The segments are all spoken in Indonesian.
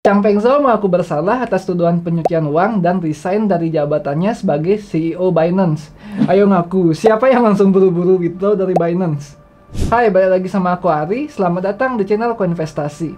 Chang Pengzhou mengaku bersalah atas tuduhan pencucian uang dan resign dari jabatannya sebagai CEO Binance. Ayo ngaku, siapa yang langsung buru-buru withdraw dari Binance? Hai, balik lagi sama aku Ari, selamat datang di channel Koinvestasi.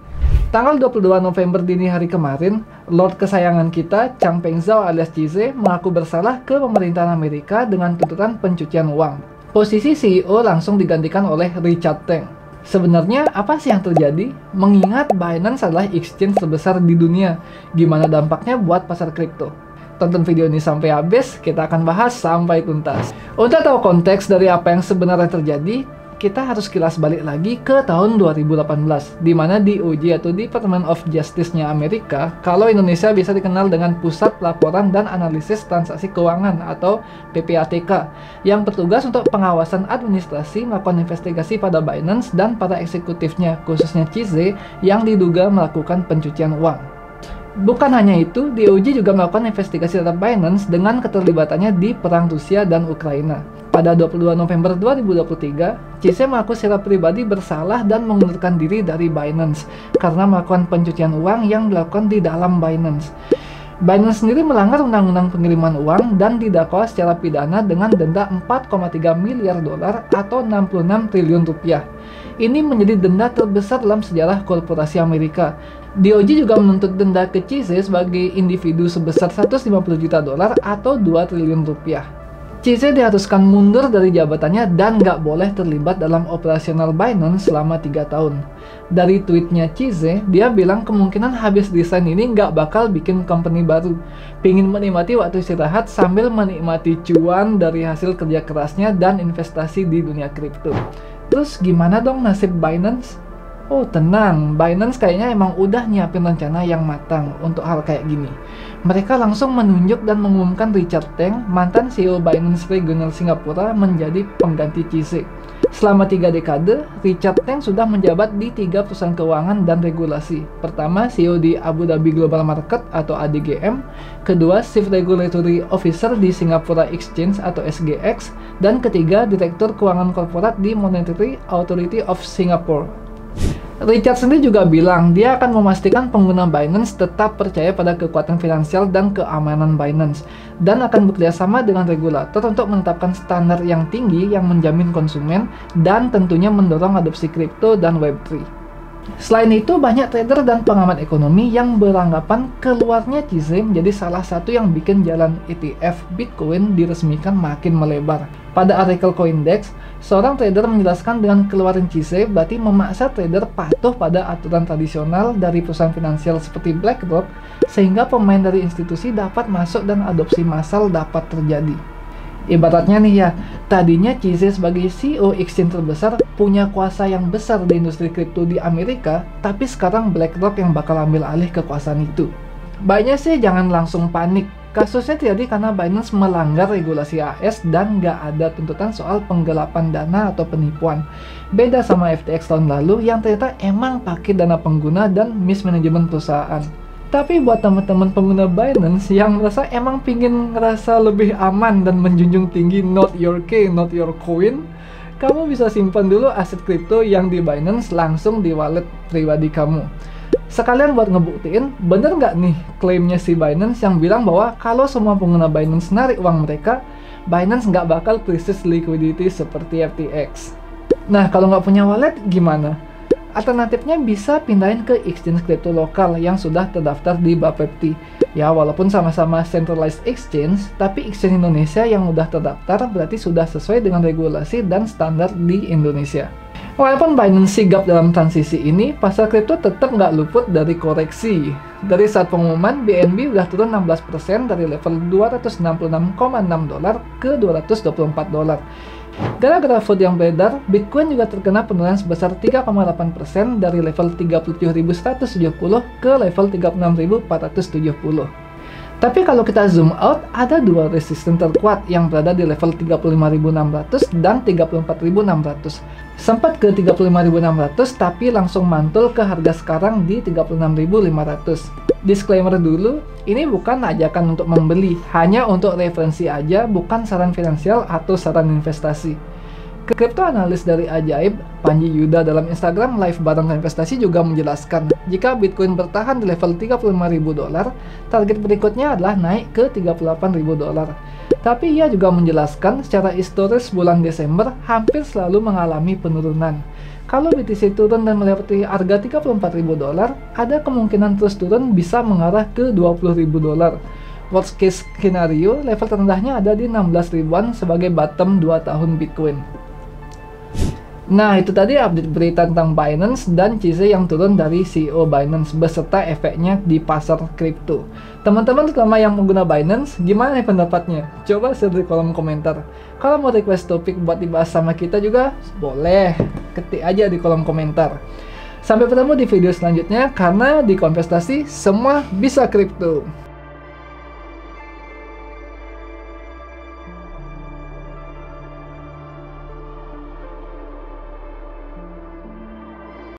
Tanggal 22 November dini hari kemarin, Lord kesayangan kita, Chang Pengzhou alias CZ, mengaku bersalah ke pemerintahan Amerika dengan tuntutan pencucian uang. Posisi CEO langsung digantikan oleh Richard Teng. Sebenarnya apa sih yang terjadi? Mengingat Binance adalah exchange terbesar di dunia, gimana dampaknya buat pasar kripto? Tonton video ini sampai habis, kita akan bahas sampai tuntas. Untuk tahu konteks dari apa yang sebenarnya terjadi, kita harus kilas balik lagi ke tahun 2018, di mana DOJ atau Department of Justice-nya Amerika, kalau Indonesia bisa dikenal dengan Pusat Pelaporan dan Analisis Transaksi Keuangan atau PPATK, yang bertugas untuk pengawasan administrasi melakukan investigasi pada Binance dan para eksekutifnya, khususnya CZ, yang diduga melakukan pencucian uang. Bukan hanya itu, DOJ juga melakukan investigasi terhadap Binance dengan keterlibatannya di perang Rusia dan Ukraina. Pada 22 November 2023, CZ mengaku secara pribadi bersalah dan mengundurkan diri dari Binance karena melakukan pencucian uang yang dilakukan di dalam Binance. Binance sendiri melanggar undang-undang pengiriman uang dan didakwa secara pidana dengan denda 4,3 miliar dolar atau 66 triliun rupiah. Ini menjadi denda terbesar dalam sejarah korporasi Amerika. DOJ juga menuntut denda ke CZ sebagai individu sebesar 150 juta dolar atau 2 triliun rupiah. CZ diharuskan mundur dari jabatannya dan nggak boleh terlibat dalam operasional Binance selama 3 tahun. Dari tweetnya CZ, dia bilang kemungkinan habis desain ini nggak bakal bikin company baru. Pingin menikmati waktu istirahat sambil menikmati cuan dari hasil kerja kerasnya dan investasi di dunia kripto. Terus gimana dong nasib Binance? Oh tenang, Binance kayaknya emang udah nyiapin rencana yang matang untuk hal kayak gini. Mereka langsung menunjuk dan mengumumkan Richard Teng, mantan CEO Binance Regional Singapura, menjadi pengganti CZ. Selama 3 dekade, Richard Teng sudah menjabat di 3 perusahaan keuangan dan regulasi. Pertama, CEO di Abu Dhabi Global Market atau ADGM. Kedua, Chief Regulatory Officer di Singapore Exchange atau SGX. Dan ketiga, Direktur Keuangan Korporat di Monetary Authority of Singapore. Richard sendiri juga bilang dia akan memastikan pengguna Binance tetap percaya pada kekuatan finansial dan keamanan Binance dan akan bekerjasama dengan regulator untuk menetapkan standar yang tinggi yang menjamin konsumen dan tentunya mendorong adopsi kripto dan Web3. Selain itu, banyak trader dan pengamat ekonomi yang beranggapan keluarnya CZ menjadi salah satu yang bikin jalan ETF Bitcoin diresmikan makin melebar. Pada artikel Coindex, seorang trader menjelaskan dengan keluaran CZ berarti memaksa trader patuh pada aturan tradisional dari perusahaan finansial seperti BlackRock sehingga pemain dari institusi dapat masuk dan adopsi massal dapat terjadi. Ibaratnya nih ya, tadinya CZ sebagai CEO exchange terbesar punya kuasa yang besar di industri kripto di Amerika, tapi sekarang BlackRock yang bakal ambil alih kekuasaan itu. Baiknya sih jangan langsung panik. Kasusnya terjadi karena Binance melanggar regulasi AS dan nggak ada tuntutan soal penggelapan dana atau penipuan. Beda sama FTX tahun lalu yang ternyata emang pakai dana pengguna dan mismanajemen perusahaan. Tapi buat teman-teman pengguna Binance yang merasa emang pingin ngerasa lebih aman dan menjunjung tinggi not your key, not your coin, kamu bisa simpan dulu aset kripto yang di Binance langsung di wallet pribadi kamu. Sekalian buat ngebuktiin, bener nggak nih klaimnya si Binance yang bilang bahwa kalau semua pengguna Binance narik uang mereka, Binance nggak bakal krisis liquidity seperti FTX. Nah, kalau nggak punya wallet, gimana? Alternatifnya bisa pindahin ke exchange kripto lokal yang sudah terdaftar di Bapepti. Ya, walaupun sama-sama centralized exchange, tapi exchange Indonesia yang udah terdaftar berarti sudah sesuai dengan regulasi dan standar di Indonesia. Walaupun Binance sigap dalam transisi ini, pasar kripto tetap nggak luput dari koreksi. Dari saat pengumuman, BNB udah turun 16% dari level 266,6 dolar ke 224 dolar. Gara-gara vote yang beredar, Bitcoin juga terkena penurunan sebesar 3,8% dari level 37.170 ke level 36.470. Tapi kalau kita zoom out, ada dua resisten terkuat yang berada di level 35.600 dan 34.600. Sempat ke 35.600 tapi langsung mantul ke harga sekarang di 36.500. Disclaimer dulu, ini bukan ajakan untuk membeli, hanya untuk referensi aja, bukan saran finansial atau saran investasi. Kripto analis dari Ajaib, Panji Yuda dalam Instagram Live Bareng Investasi juga menjelaskan, jika Bitcoin bertahan di level $35.000, target berikutnya adalah naik ke $38.000. Tapi ia juga menjelaskan secara historis bulan Desember hampir selalu mengalami penurunan. Kalau BTC turun dan melewati harga $34.000, ada kemungkinan terus turun bisa mengarah ke $20.000. Worst case scenario, level terendahnya ada di 16 ribuan sebagai bottom 2 tahun Bitcoin. Nah, itu tadi update berita tentang Binance dan CZ yang turun dari CEO Binance beserta efeknya di pasar kripto. Teman-teman selama yang mengguna Binance, gimana nih pendapatnya? Coba share di kolom komentar. Kalau mau request topik buat dibahas sama kita juga, boleh. Ketik aja di kolom komentar. Sampai ketemu di video selanjutnya, karena di Konvestasi semua bisa kripto.